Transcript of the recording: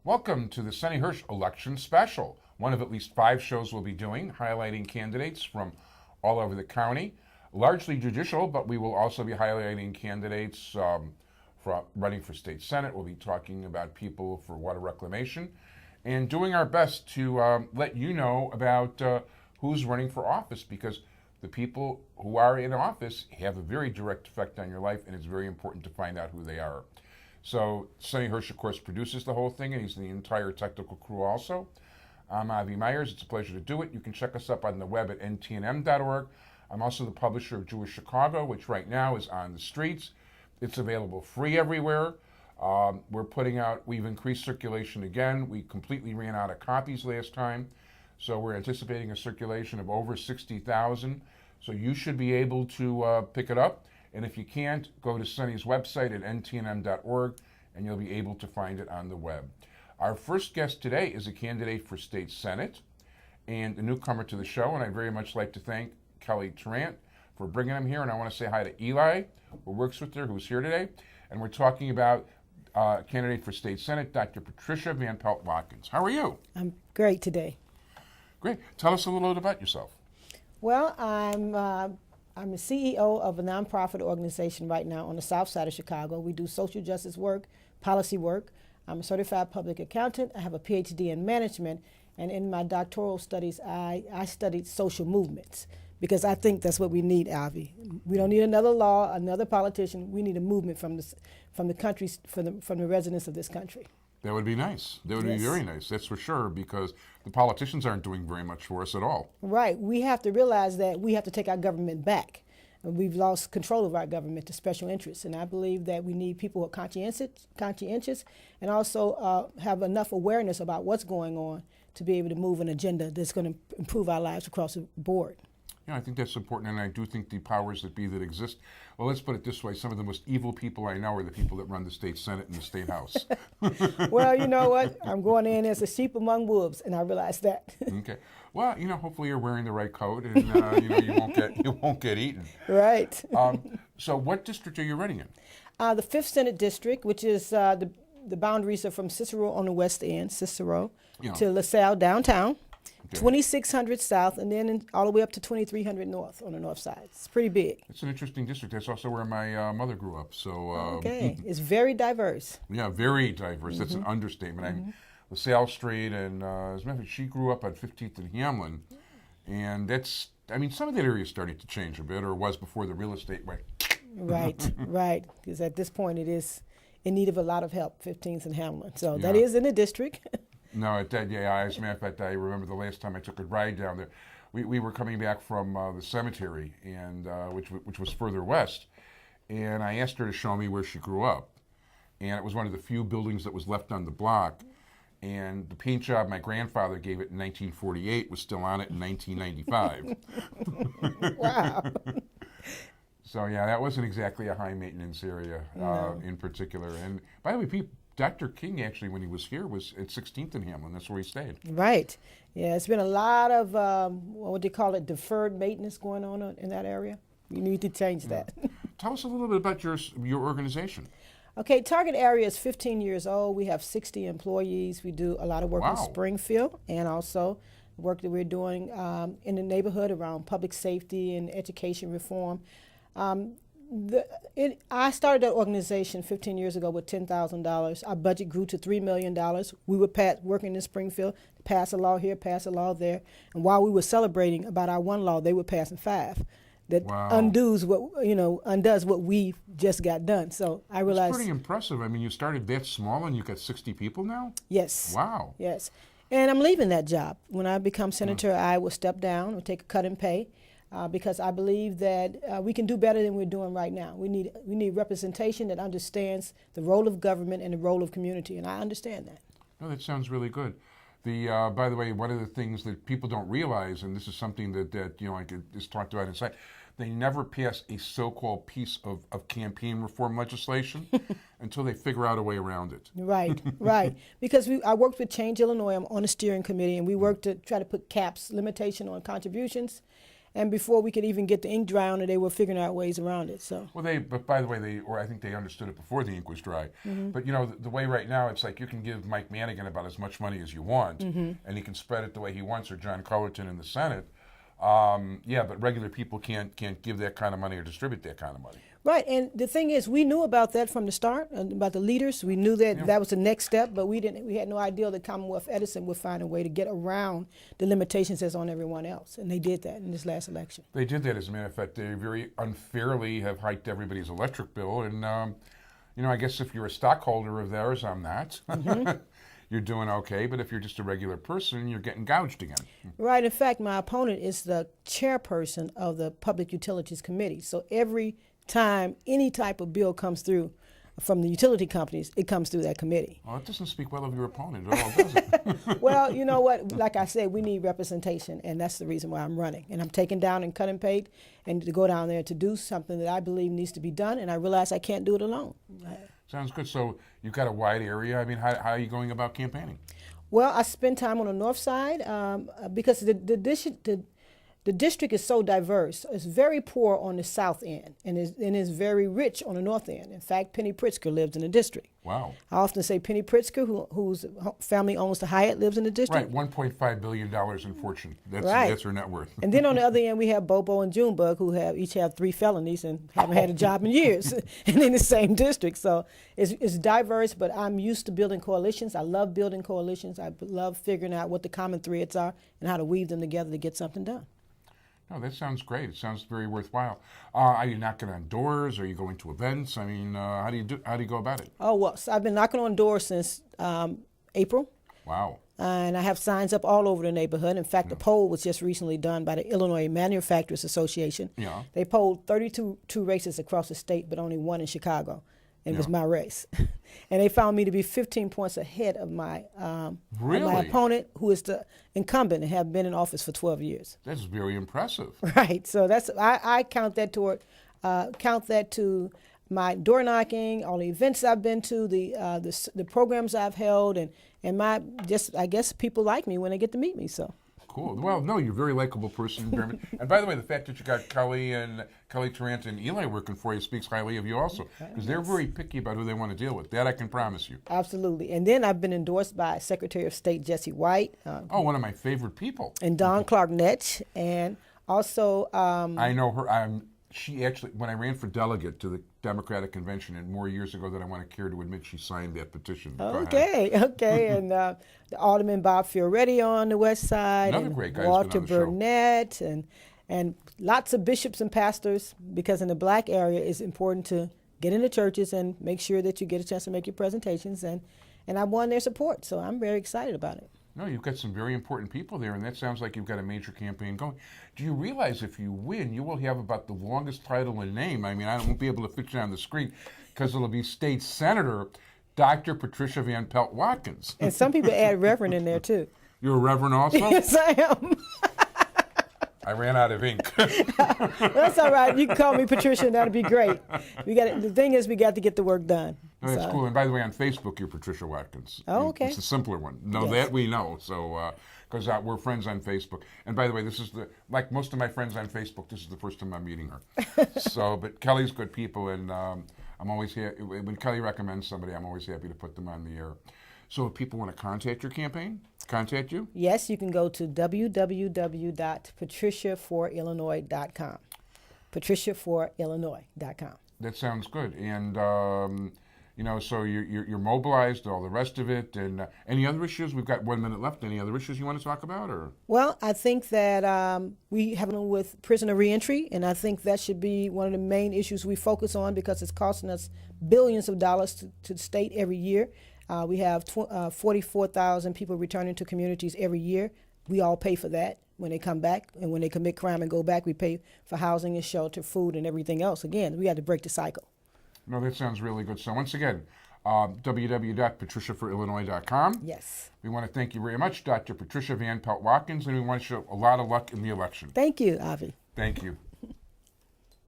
Welcome to the Sonny Hirsch Election Special. One of at least 5 shows we'll be doing, highlighting candidates from all over the county, largely judicial, but we will also be highlighting candidates for running for state senate. We'll be talking about people for water reclamation and doing our best to let you know about who's running for office, because the people who are in office have a very direct effect on your life, and it's very important to find out who they are. So Sonny Hirsch, of course, produces the whole thing, and he's the entire technical crew also. I'm Avi Myers. It's a pleasure to do it. You can check us up on the web at ntnm.org. I'm also the publisher of Jewish Chicago, which right now is on the streets. It's available free everywhere. We've increased circulation again. We completely ran out of copies last time, so we're anticipating a circulation of over 60,000. So you should be able to pick it up. And if you can't, go to Sonny's website at ntnm.org, and you'll be able to find it on the web. Our first guest today is a candidate for state senate and a newcomer to the show, and I'd very much like to thank Kelly Tarrant for bringing him here. And I want to say hi to Eli, who works with her, who's here today. And we're talking about candidate for state senate, Dr. Patricia Van Pelt Watkins. How are you? I'm great today. Great. Tell us a little bit about yourself. Well, I'm the CEO of a nonprofit organization right now on the south side of Chicago. We do social justice work, policy work. I'm a certified public accountant. I have a PhD in management, and in my doctoral studies, I studied social movements, because I think that's what we need, Avi. We don't need another law, another politician. We need a movement from the country, from the residents of this country. That would be nice. That would be very nice, that's for sure, because the politicians aren't doing very much for us at all. Right. We have to realize that we have to take our government back. We've lost control of our government to special interests, and I believe that we need people who are conscientious and also have enough awareness about what's going on to be able to move an agenda that's going to improve our lives across the board. Yeah, I think that's important, and I do think the powers that be that exist, well, let's put it this way, some of the most evil people I know are the people that run the state senate and the state house. Well, you know what? I'm going in as a sheep among wolves, and I realize that. Okay. Well, hopefully you're wearing the right coat, and you won't get eaten. Right. So what district are you running in? The 5th Senate District, which is the boundaries are from Cicero on the west end, to LaSalle downtown. Okay. 2600 south, and then all the way up to 2300 north on the north side. It's pretty big. It's an interesting district. That's also where my mother grew up. So okay, it's very diverse. Yeah, very diverse. Mm-hmm. That's an understatement. Mm-hmm. LaSalle Street, and as a matter of fact, she grew up on 15th and Hamlin, and some of that area is starting to change a bit, or was before the real estate went. Right, right. Because at this point, it is in need of a lot of help. 15th and Hamlin. So that is in the district. No, it did. Yeah, as a matter of fact, I remember the last time I took a ride down there. We were coming back from the cemetery, and which was further west, and I asked her to show me where she grew up, and it was one of the few buildings that was left on the block, and the paint job my grandfather gave it in 1948 was still on it in 1995. Wow. So yeah, that wasn't exactly a high maintenance area in particular. And by the way, Dr. King, actually, when he was here, was at 16th and Hamlin. That's where he stayed. Right. Yeah, it's been a lot of, what do you call it, deferred maintenance going on in that area. You need to change that. Tell us a little bit about your organization. Okay, target area is 15 years old. We have 60 employees. We do a lot of work in Springfield, and also work that we're doing in the neighborhood around public safety and education reform. I started that organization 15 years ago with $10,000. Our budget grew to $3 million. We were working in Springfield, pass a law here, pass a law there. And while we were celebrating about our one law, they were passing 5 that undoes what we just got done. So I realized it's pretty impressive. I mean, you started that small and you got 60 people now? Yes. Wow. Yes. And I'm leaving that job. When I become senator, I will step down or take a cut in pay. Because I believe that we can do better than we're doing right now. We need representation that understands the role of government and the role of community, and I understand that. No, that sounds really good. By the way, one of the things that people don't realize, and this is something that is talked about inside, they never pass a so-called piece of campaign reform legislation until they figure out a way around it. Right, right. Because I worked with Change Illinois. I'm on the steering committee, and we worked to try to put caps, limitation on contributions. And before we could even get the ink dry on it, they were figuring out ways around it. So. Well, but by the way, or I think they understood it before the ink was dry. But the way right now, it's like you can give Mike Madigan about as much money as you want, and he can spread it the way he wants, or John Cullerton in the Senate. But regular people can't give that kind of money or distribute that kind of money. Right, and the thing is, we knew about that from the start, about the leaders. We knew that that was the next step, but we had no idea that Commonwealth Edison would find a way to get around the limitations that's on everyone else, and they did that in this last election. They did that, as a matter of fact. They very unfairly have hiked everybody's electric bill, and I guess if you're a stockholder of theirs, I'm not. You're doing okay, but if you're just a regular person, you're getting gouged again. Right. In fact, my opponent is the chairperson of the Public Utilities Committee. So every time any type of bill comes through from the utility companies, it comes through that committee. Well, it doesn't speak well of your opponent at all, does it? Well, you know what? Like I said, we need representation, and that's the reason why I'm running. And I'm taking down and cutting paid, and to go down there to do something that I believe needs to be done, and I realize I can't do it alone. Sounds good. So you've got a wide area. I mean, how are you going about campaigning? Well, I spend time on the north side because the district is so diverse. It's very poor on the south end and is very rich on the north end. In fact, Penny Pritzker lives in the district. Wow. I often say Penny Pritzker, whose family owns the Hyatt, lives in the district. Right, $1.5 billion in fortune. That's her net worth. And then on the other end, we have Bobo and Junebug, who each have 3 felonies and haven't had a job in years, and in the same district. So it's diverse, but I'm used to building coalitions. I love building coalitions. I love figuring out what the common threads are and how to weave them together to get something done. No, that sounds great. It sounds very worthwhile. Are you knocking on doors? Are you going to events? I mean, how do you go about it? Oh, well, so I've been knocking on doors since April. Wow. And I have signs up all over the neighborhood. In fact, the poll was just recently done by the Illinois Manufacturers Association. Yeah. They polled 32 races across the state, but only one in Chicago. And it was my race. And they found me to be 15 points ahead of my my opponent, who is the incumbent and have been in office for 12 years. That's very impressive. Right. So I count that to my door knocking, all the events I've been to, the programs I've held, and I guess people like me when they get to meet me. So. Cool. Well, no, you're a very likable person. And by the way, the fact that you got Kelly Tarrant and Eli working for you speaks highly of you also, because they're very picky about who they want to deal with. That I can promise you. Absolutely. And then I've been endorsed by Secretary of State Jesse White. One of my favorite people. And Don Clark Netsch. And also... I know her. She actually, when I ran for delegate to the Democratic Convention and more years ago than I want to care to admit, she signed that petition. Okay. And the Alderman Bob Fioretti on the west side. Another great guy. Walter Burnett and lots of bishops and pastors, because in the black area it's important to get into churches and make sure that you get a chance to make your presentations. And I won their support, so I'm very excited about it. No, you've got some very important people there, and that sounds like you've got a major campaign going. Do you realize if you win, you will have about the longest title and name? I mean, I won't be able to fit you on the screen because it'll be State Senator Dr. Patricia Van Pelt Watkins. And some people add Reverend in there, too. You're a Reverend also? Yes, I am. I ran out of ink. That's all right. You can call me Patricia, and that'll be great. The thing is, we got to get the work done. No, that's cool. And by the way, on Facebook, you're Patricia Watkins. Oh, okay. It's a simpler one. No, that we know. So, because we're friends on Facebook. And by the way, this is like most of my friends on Facebook, this is the first time I'm meeting her. But Kelly's good people, and I'm always here. When Kelly recommends somebody, I'm always happy to put them on the air. So if people want to contact your campaign, contact you? Yes, you can go to www.patriciaforillinois.com. patriciaforillinois.com. That sounds good. And, so you're mobilized, all the rest of it. And any other issues? We've got 1 minute left. Any other issues you want to talk about? Or? Well, I think that we have one with prisoner reentry, and I think that should be one of the main issues we focus on, because it's costing us billions of dollars to the state every year. We have 44,000 people returning to communities every year. We all pay for that when they come back, and when they commit crime and go back, we pay for housing and shelter, food, and everything else. Again, we had to break the cycle. No, that sounds really good. So once again, www.patriciaforillinois.com. Yes. We want to thank you very much, Dr. Patricia Van Pelt Watkins, and we want you a lot of luck in the election. Thank you, Avi. Thank you.